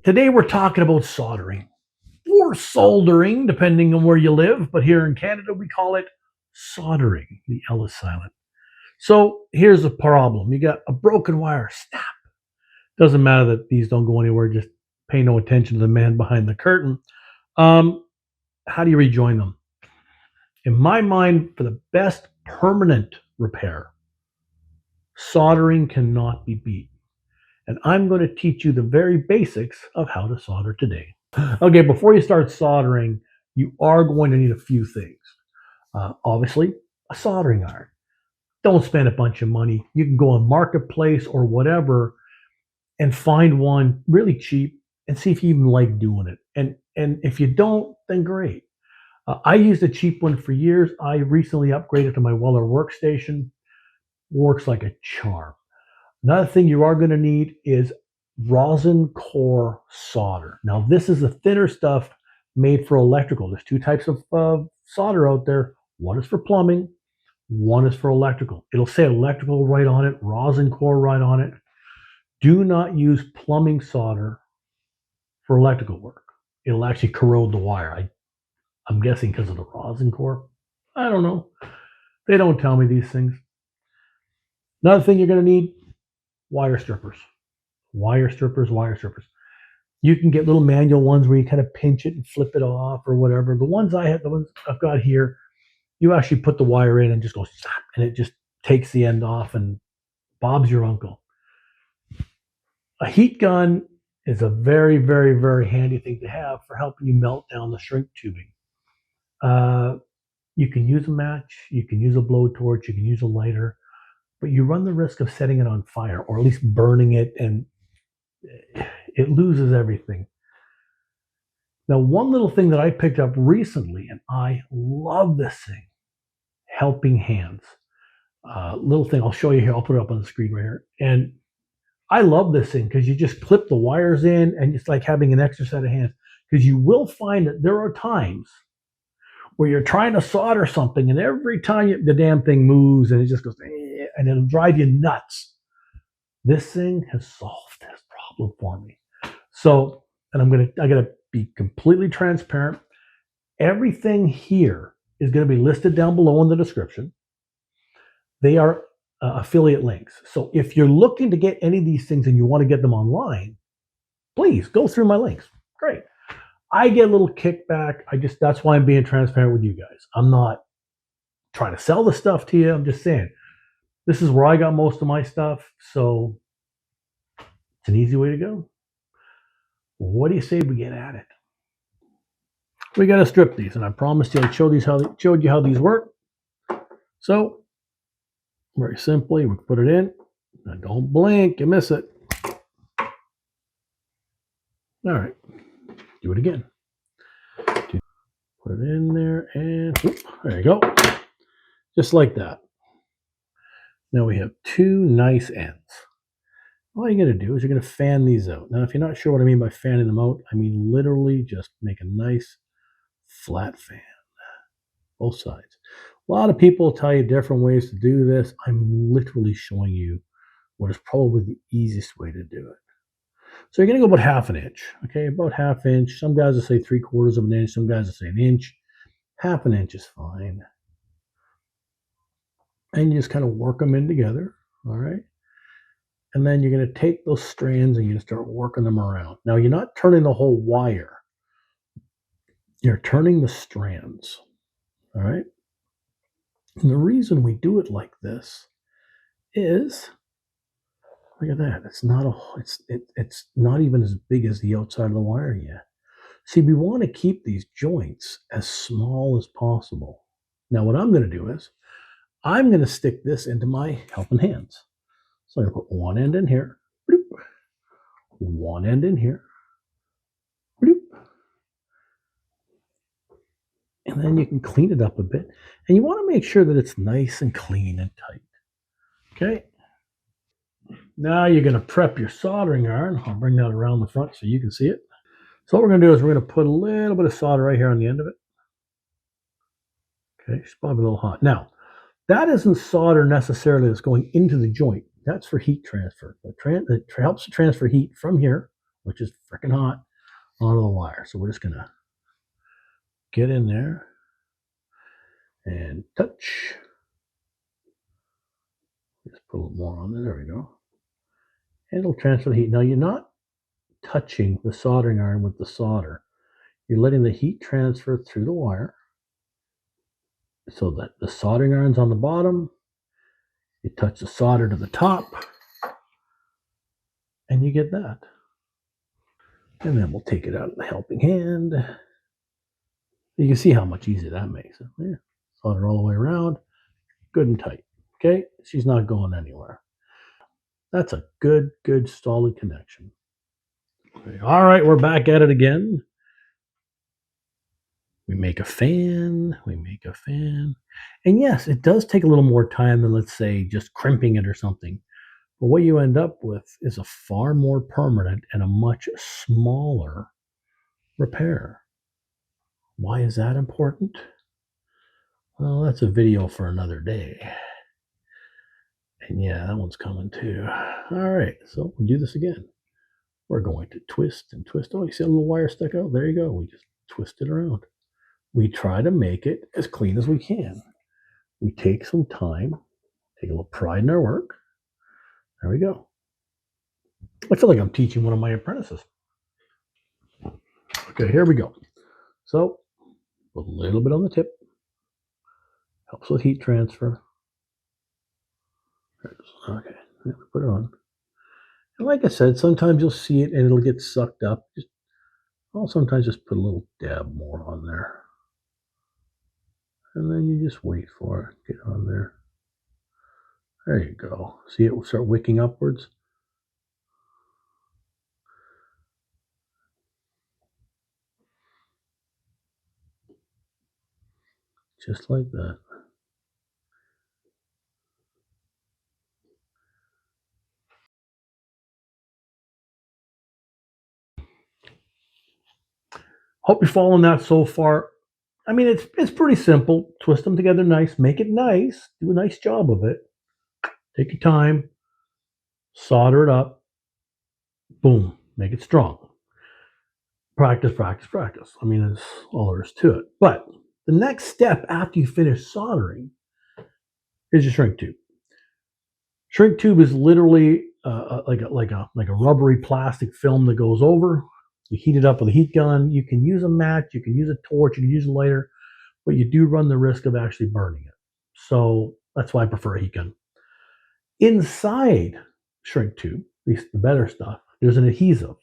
Today we're talking about soldering or soldering, depending on where you live. But here in Canada, we call it soldering. The L is silent. So here's the problem: you got a broken wire. Snap. Doesn't matter that these don't go anywhere. Just pay no attention to the man behind the curtain. Um, how do you rejoin them? In my mind, for the best permanent repair, soldering cannot be beat. And I'm going to teach you the very basics of how to solder today. Okay, before you start soldering, you are going to need a few things. Obviously, a soldering iron. Don't spend a bunch of money. You can go on Marketplace or whatever and find one really cheap and see if you even like doing it. And if you don't, then great. I used a cheap one for years. I recently upgraded to my Weller workstation. Works like a charm. Another thing you are going to need is rosin core solder. Now, this is the thinner stuff made for electrical. There's two types of solder out there. One is for plumbing, one is for electrical. It'll say electrical right on it, rosin core right on it. Do not use plumbing solder for electrical work. It'll actually corrode the wire. I'm guessing because of the rosin core. I don't know. They don't tell me these things. Another thing you're going to need, wire strippers. Wire strippers, wire strippers. You can get little manual ones where you kind of pinch it and flip it off or whatever. The ones I've got here, you actually put the wire in and just go snap, and it just takes the end off, and Bob's your uncle. A heat gun is a very, very, very handy thing to have for helping you melt down the shrink tubing. You can use a match, you can use a blowtorch, you can use a lighter, but you run the risk of setting it on fire or at least burning it, and it loses everything. Now, one little thing that I picked up recently, and I love this thing, helping hands. Little thing, I'll show you here. I'll put it up on the screen right here. And I love this thing because you just clip the wires in and it's like having an extra set of hands. Because you will find that there are times where you're trying to solder something, and every time the damn thing moves and it just goes, and it'll drive you nuts. This thing has solved this problem for me. So, and I gotta be completely transparent. Everything here is going to be listed down below in the description. They are affiliate links. So if you're looking to get any of these things and you want to get them online, please go through my links. Great. I get a little kickback. That's why I'm being transparent with you guys. I'm not trying to sell the stuff to you. I'm just saying this is where I got most of my stuff. So it's an easy way to go. What do you say we get at it? We got to strip these, and I promised you I showed you how these work. So very simply, we put it in. Now don't blink, you miss it. All right, do it again. Put it in there, and whoop, there you go. Just like that. Now we have two nice ends. All you're going to do is you're going to fan these out. Now, if you're not sure what I mean by fanning them out, I mean literally just make a nice flat fan, both sides. A lot of people tell you different ways to do this. I'm literally showing you what is probably the easiest way to do it. So you're going to go about half an inch, okay? About half inch. Some guys will say 3/4 of an inch. Some guys will say an inch. Half an inch is fine. And you just kind of work them in together, all right? And then you're going to take those strands and you're going to start working them around. Now, you're not turning the whole wire. You're turning the strands, all right? And the reason we do it like this is, look at that. It's not even as big as the outside of the wire yet. See, we want to keep these joints as small as possible. Now, what I'm going to do is I'm going to stick this into my helping hands. So I'm going to put one end in here, bloop, one end in here, bloop. And then you can clean it up a bit. And you want to make sure that it's nice and clean and tight. Okay. Now you're going to prep your soldering iron. I'll bring that around the front so you can see it. So what we're going to do is we're going to put a little bit of solder right here on the end of it. Okay, it's probably a little hot. Now, that isn't solder necessarily that's going into the joint. That's for heat transfer. It helps to transfer heat from here, which is freaking hot, onto the wire. So we're just gonna get in there and touch. Just put a little more on there. There we go. And it'll transfer the heat. Now you're not touching the soldering iron with the solder. You're letting the heat transfer through the wire so that the soldering iron's on the bottom. You touch the solder to the top, and you get that. And then we'll take it out of the helping hand. You can see how much easier that makes it. Yeah. Solder all the way around, good and tight. Okay, she's not going anywhere. That's a good solid connection. Okay. All right, we're back at it again. We make a fan, And yes, it does take a little more time than, let's say, just crimping it or something. But what you end up with is a far more permanent and a much smaller repair. Why is that important? Well, that's a video for another day. And yeah, that one's coming too. All right, so we'll do this again. We're going to twist and twist. Oh, you see a little wire stuck out? There you go. We just twist it around. We try to make it as clean as we can. We take some time, take a little pride in our work. There we go. I feel like I'm teaching one of my apprentices. Okay, here we go. So, a little bit on the tip. Helps with heat transfer. Okay, put it on. And like I said, sometimes you'll see it and it'll get sucked up. I'll sometimes just put a little dab more on there. And then you just wait for it. Get on there. There you go. See it will start wicking upwards. Just like that. Hope you're following that so far. I mean, it's pretty simple. Twist them together nice. Make it nice. Do a nice job of it. Take your time. Solder it up. Boom. Make it strong. Practice, practice, practice. I mean, that's all there is to it. But the next step after you finish soldering is your shrink tube. Shrink tube is literally like a rubbery plastic film that goes over. You heat it up with a heat gun. You can use a match. You can use a torch. You can use a lighter, but you do run the risk of actually burning it. So that's why I prefer a heat gun. Inside shrink tube, at least the better stuff, there's an adhesive.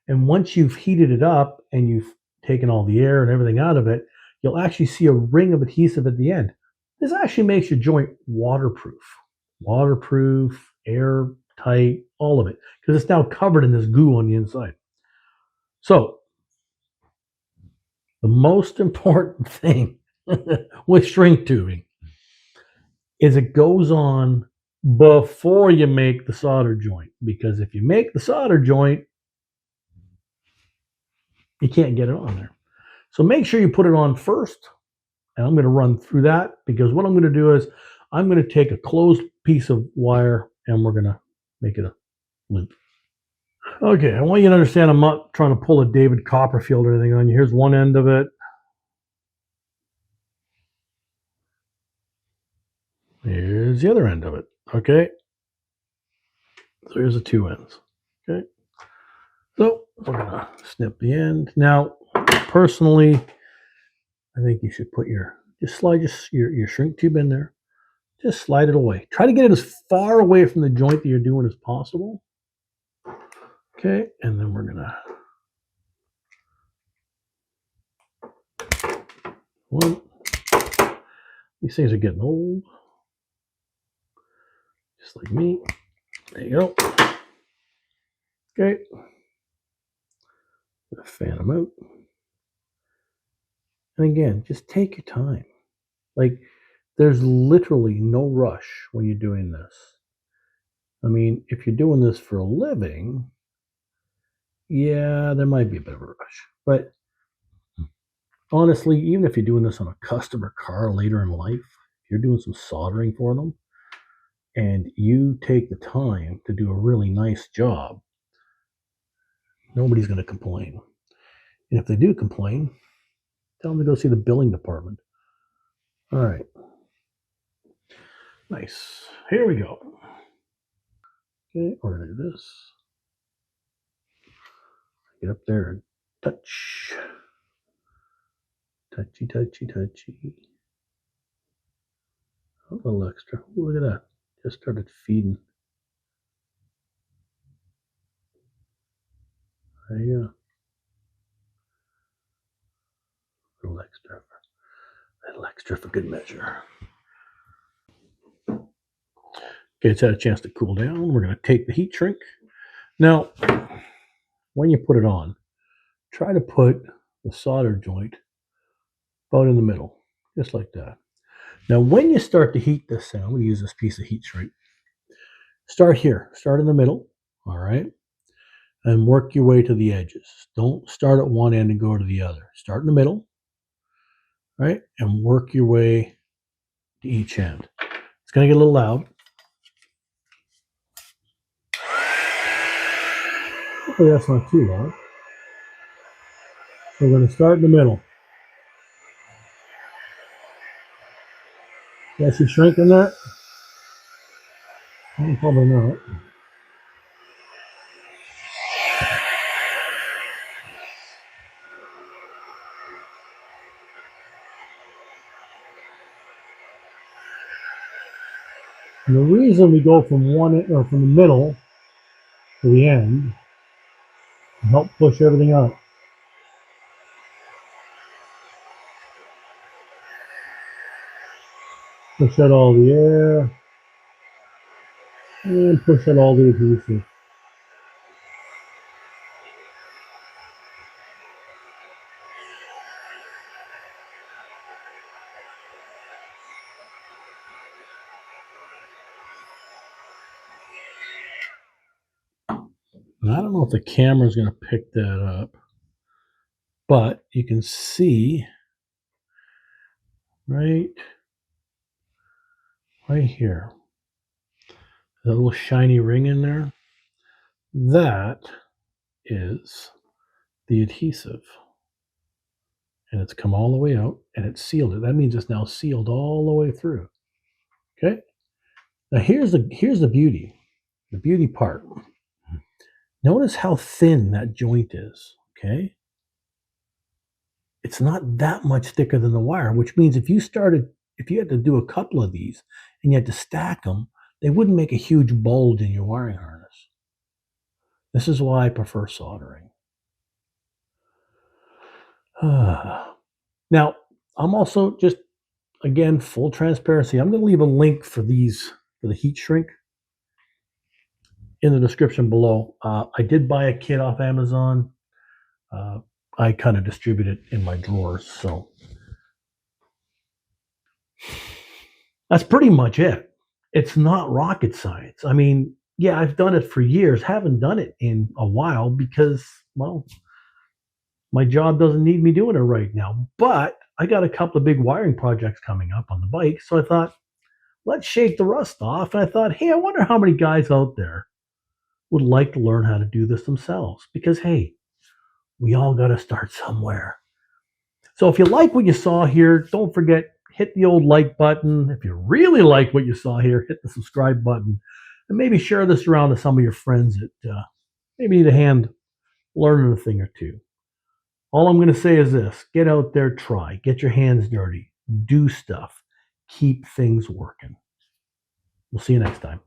And once you've heated it up and you've taken all the air and everything out of it, you'll actually see a ring of adhesive at the end. This actually makes your joint waterproof. Waterproof, airtight, all of it, because it's now covered in this goo on the inside. So, the most important thing with shrink tubing is it goes on before you make the solder joint. Because if you make the solder joint, you can't get it on there. So make sure you put it on first. And I'm going to run through that because what I'm going to do is I'm going to take a closed piece of wire and we're going to make it a loop. Okay, I want you to understand I'm not trying to pull a David Copperfield or anything on you. Here's one end of it. Here's the other end of it. Okay. So here's the two ends. Okay. So we're going to snip the end. Now, personally, I think you should put just slide your shrink tube in there. Just slide it away. Try to get it as far away from the joint that you're doing as possible. Okay, and then we're gonna these things are getting old. Just like me. There you go. Okay. Fan them out. And again, just take your time. Like, there's literally no rush when you're doing this. I mean, if you're doing this for a living, yeah, there might be a bit of a rush. But honestly, even if you're doing this on a customer car later in life, if you're doing some soldering for them, and you take the time to do a really nice job, Nobody's going to complain. And if they do complain, tell them to go see the billing department. All right. Nice. Here we go. Okay, we're going to do this. Get up there and touch. Touchy, touchy, touchy. A little extra. Ooh, look at that. Just started feeding. There you go. A little extra. A little extra for good measure. Okay, it's had a chance to cool down. We're going to take the heat shrink. Now, when you put it on, try to put the solder joint about in the middle, just like that. Now, when you start to heat this thing, I'm going to use this piece of heat shrink. Start here. Start in the middle, all right? And work your way to the edges. Don't start at one end and go to the other. Start in the middle, right? And work your way to each end. It's going to get a little loud. Hopefully that's not too loud. So we're going to start in the middle. Yeah, she shrinking that? Probably not. And the reason we go from from the middle to the end to help push everything out. Push out all the air and push out all the adhesive. And I don't know if the camera is going to pick that up, but you can see right here, that little shiny ring in there. That is the adhesive. And it's come all the way out and it's sealed it. That means it's now sealed all the way through. Okay. Now here's the beauty part. Notice how thin that joint is. Okay. It's not that much thicker than the wire, which means if you had to do a couple of these and you had to stack them, they wouldn't make a huge bulge in your wiring harness. This is why I prefer soldering. Now, I'm also just, again, full transparency. I'm going to leave a link for the heat shrink in the description below. I did buy a kit off Amazon. I kind of distribute it in my drawers. So that's pretty much it. It's not rocket science. I mean, yeah, I've done it for years. Haven't done it in a while because, well, my job doesn't need me doing it right now. But I got a couple of big wiring projects coming up on the bike. So I thought, let's shake the rust off. And I thought, hey, I wonder how many guys out there would like to learn how to do this themselves. Because, hey, we all got to start somewhere. So if you like what you saw here, don't forget, hit the old like button. If you really like what you saw here, hit the subscribe button. And maybe share this around to some of your friends that maybe need a hand learning a thing or two. All I'm going to say is this. Get out there, try. Get your hands dirty. Do stuff. Keep things working. We'll see you next time.